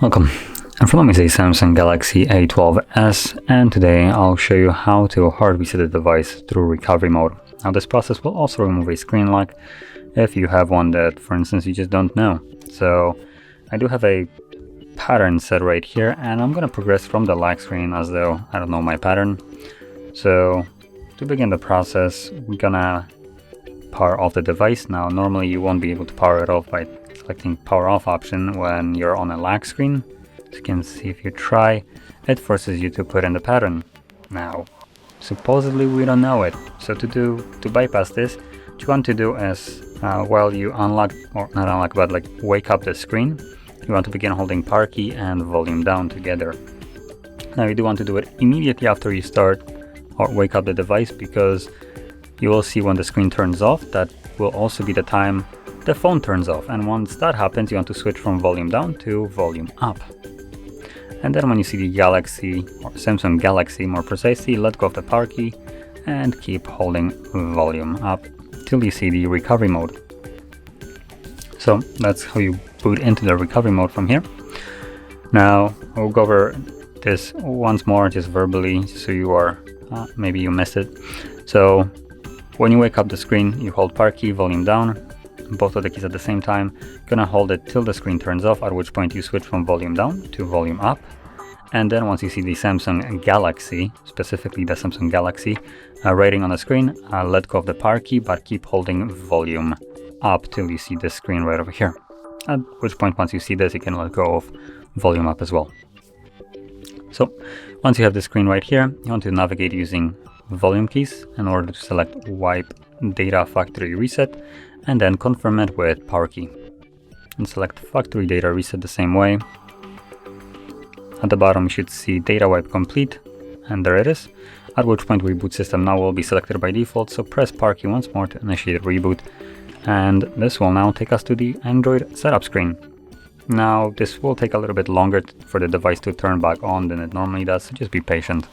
Welcome. In front of me is a Samsung Galaxy A12s, and today I'll show you how to hard reset the device through recovery mode. Now this process will also remove a screen lock if you have one that, for instance, you just don't know. So I do have a pattern set right here, and I'm going to progress from the lock screen as though I don't know my pattern. So to begin the process, we're gonna power off the device. Now normally you won't be able to power it off by selecting power off option when you're on a lock screen. As you can see, if you try, it forces you to put in the pattern. Now supposedly we don't know it, so to bypass this, what you want to do is while you unlock, or not unlock, but like wake up the screen, you want to begin holding power key and volume down together. Now you do want to do it immediately after you start or wake up the device, because you will see when the screen turns off, that will also be the time the phone turns off, and once that happens you want to switch from volume down to volume up. And then when you see the Galaxy, or Samsung Galaxy more precisely, let go of the power key and keep holding volume up till you see the recovery mode. So that's how you boot into the recovery mode from here. Now we'll go over this once more, just verbally, so you are, maybe you missed it. So when you wake up the screen, you hold power key, volume down, both of the keys at the same time. You're gonna hold it till the screen turns off, at which point you switch from volume down to volume up. And then once you see the Samsung Galaxy, specifically the Samsung Galaxy rating on the screen, let go of the power key, but keep holding volume up till you see the screen right over here. At which point, once you see this, you can let go of volume up as well. So once you have the screen right here, you want to navigate using volume keys in order to select wipe data factory reset, and then confirm it with power key. And select factory data reset the same way. At the bottom you should see data wipe complete, and there it is. At which point reboot system now will be selected by default, so press power key once more to initiate reboot. And this will now take us to the Android setup screen. Now this will take a little bit longer for the device to turn back on than it normally does, so just be patient.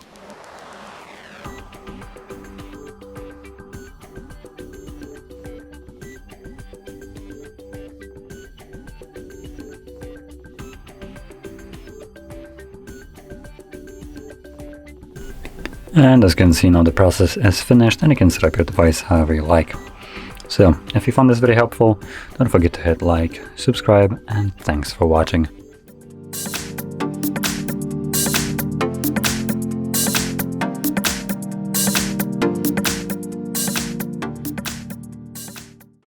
And as you can see, now the process is finished and you can set up your device however you like. So if you found this very helpful, don't forget to hit like, subscribe, and thanks for watching.